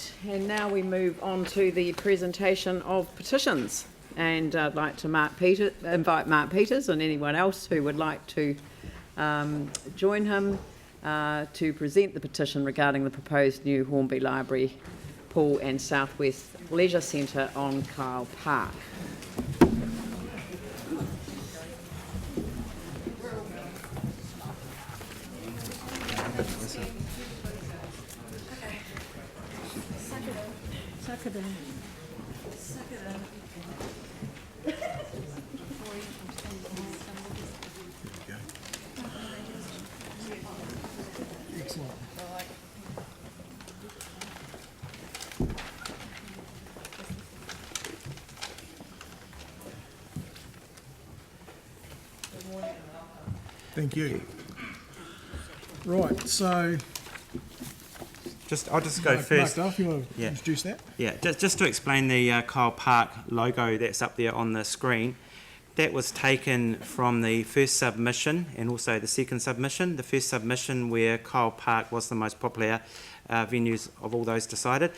Right, and now we move on to the presentation of petitions. And I'd like to invite Mark Peters and anyone else who would like to join him to present the petition regarding the proposed new Hornby Library Pool and Southwest Leisure Centre on Kyle Park. Suck it in. Excellent. Thank you. Right, so I'll just go Mark first. Duff, you want to Yeah. introduce that? Yeah, just to explain the Kyle Park logo that's up there on the screen. That was taken from the first submission and also the second submission. The first submission where Kyle Park was the most popular venues of all those decided,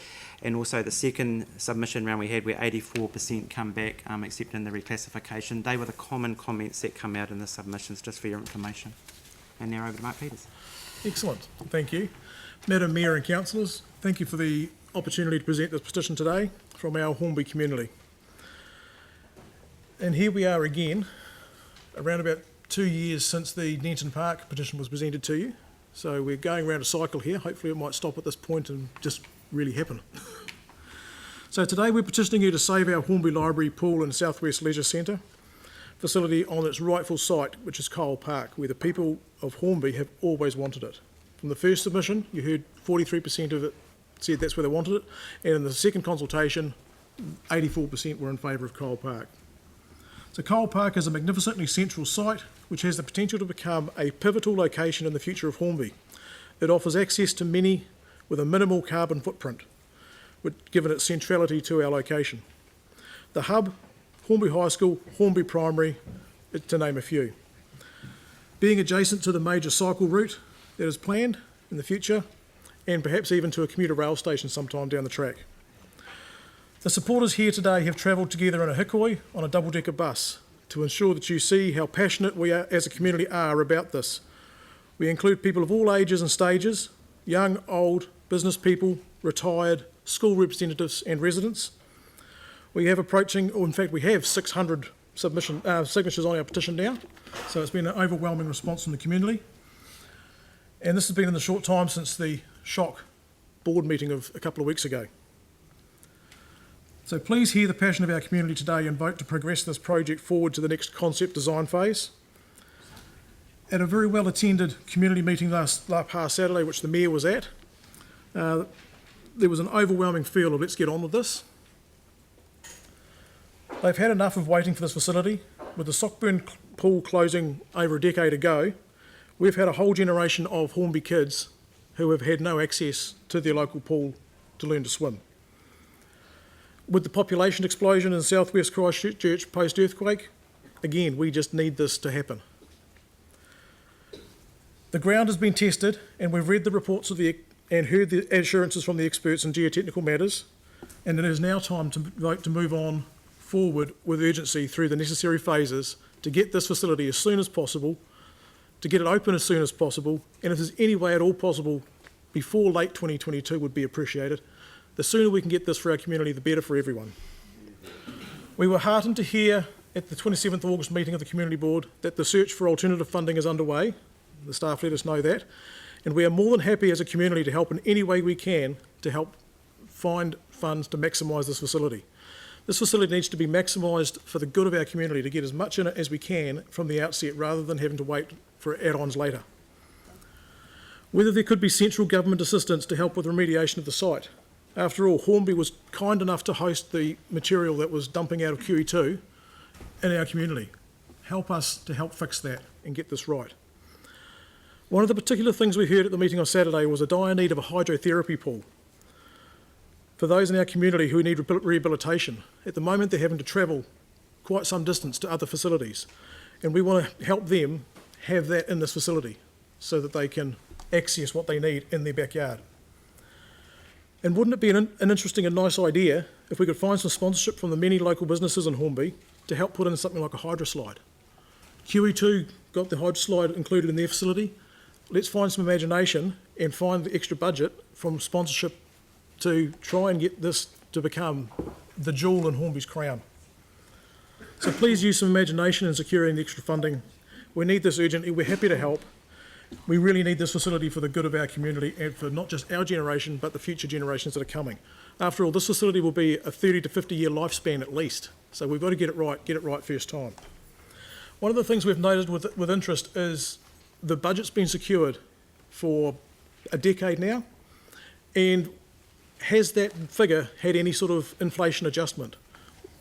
and also the second submission round we had where 84% come back accepting the reclassification. They were the common comments that come out in the submissions, just for your information. And now over to Mark Peters. Excellent, thank you. Madam Mayor and Councillors, thank you for the opportunity to present this petition today from our Hornby community. And here we are again, around about 2 years since the Nenton Park petition was presented to you. So we're going around a cycle here. Hopefully it might stop at this point and just really happen. So today we're petitioning you to save our Hornby Library Pool and Southwest Leisure Centre facility on its rightful site, which is Kyle Park, where the people of Hornby have always wanted it. From the first submission, you heard 43% of it said that's where they wanted it, and in the second consultation, 84% were in favour of Kyle Park. So Kyle Park is a magnificently central site which has the potential to become a pivotal location in the future of Hornby. It offers access to many with a minimal carbon footprint, given its centrality to our location. The hub, Hornby High School, Hornby Primary, to name a few. Being adjacent to the major cycle route that is planned in the future, and perhaps even to a commuter rail station sometime down the track. The supporters here today have travelled together in a hikoi on a double-decker bus to ensure that you see how passionate we are, as a community are about this. We include people of all ages and stages, young, old, business people, retired, school representatives and residents. We have we have 600 signatures on our petition now, so it's been an overwhelming response from the community. And this has been in the short time since the shock board meeting of a couple of weeks ago. So please hear the passion of our community today and vote to progress this project forward to the next concept design phase. At a very well attended community meeting last past Saturday, which the Mayor was at, there was an overwhelming feel of let's get on with this. They've had enough of waiting for this facility. With the Sockburn pool closing over a decade ago, we've had a whole generation of Hornby kids who have had no access to their local pool to learn to swim. With the population explosion in southwest Christchurch post-earthquake, again, we just need this to happen. The ground has been tested and we've read the reports and heard the assurances from the experts in geotechnical matters, and it is now time to vote to move on forward with urgency through the necessary phases to get this facility as soon as possible, to get it open as soon as possible, and if there's any way at all possible before late 2022 would be appreciated. The sooner we can get this for our community, the better for everyone. We were heartened to hear at the 27th of August meeting of the Community Board that the search for alternative funding is underway. The staff let us know that. And we are more than happy as a community to help in any way we can to help find funds to maximise this facility. This facility needs to be maximised for the good of our community, to get as much in it as we can from the outset rather than having to wait for add-ons later. Whether there could be central government assistance to help with remediation of the site. After all, Hornby was kind enough to host the material that was dumping out of QE2 in our community. Help us to help fix that and get this right. One of the particular things we heard at the meeting on Saturday was a dire need of a hydrotherapy pool for those in our community who need rehabilitation. At the moment, they're having to travel quite some distance to other facilities, and we want to help them have that in this facility so that they can access what they need in their backyard. And wouldn't it be an interesting and nice idea if we could find some sponsorship from the many local businesses in Hornby to help put in something like a hydroslide? QE2 got the hydroslide included in their facility. Let's find some imagination and find the extra budget from sponsorship to try and get this to become the jewel in Hornby's crown. So please use some imagination in securing the extra funding. We need this urgently. We're happy to help. We really need this facility for the good of our community and for not just our generation, but the future generations that are coming. After all, this facility will be a 30 to 50 year lifespan at least. So we've got to get it right first time. One of the things we've noted with interest is the budget's been secured for a decade now. And has that figure had any sort of inflation adjustment?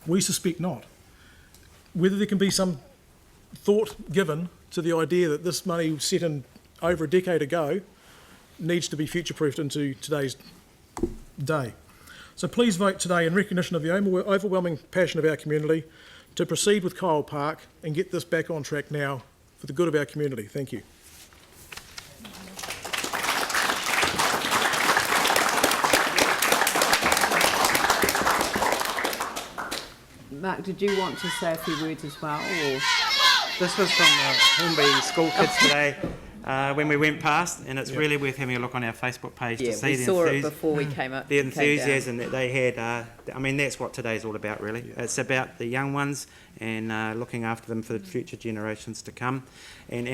We suspect not. Whether there can be some thought given to the idea that this money set in over a decade ago needs to be future-proofed into today's day. So please vote today in recognition of the overwhelming passion of our community to proceed with Kyle Park and get this back on track now for the good of our community. Thank you. Mark, did you want to say a few words as well? Or? This was from the Hornby school kids today when we went past, and it's really worth having a look on our Facebook page to see we saw it before we came up. the enthusiasm that they had. I mean, that's what today's all about, really. Yeah. It's about the young ones and looking after them for the future generations to come. And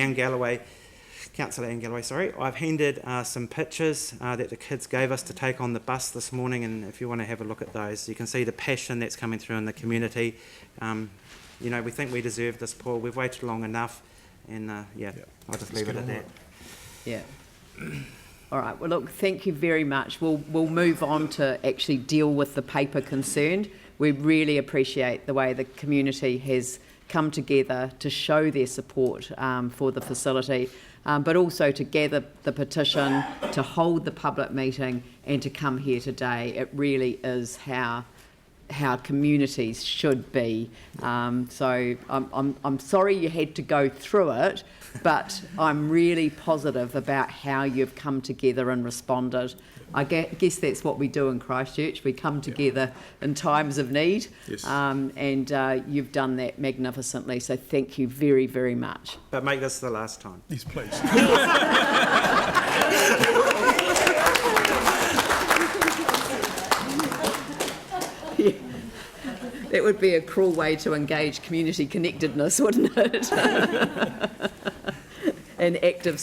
Councillor Anne Galloway, I've handed some pictures that the kids gave us to take on the bus this morning, and if you want to have a look at those, you can see the passion that's coming through in the community. You know, we think we deserve this, Paul. We've waited long enough, and I'll just leave it at that. Yeah. All right. Well, look, thank you very much. We'll move on to actually deal with the paper concerned. We really appreciate the way the community has come together to show their support for the facility, but also to gather the petition, to hold the public meeting, and to come here today. It really is how communities should be. So I'm sorry you had to go through it, but I'm really positive about how you've come together and responded. I guess that's what we do in Christchurch. We come together in times of need, yes. And you've done that magnificently. So thank you very, very much. But make this the last time. Yes, please. That would be a cruel way to engage community connectedness, wouldn't it? And active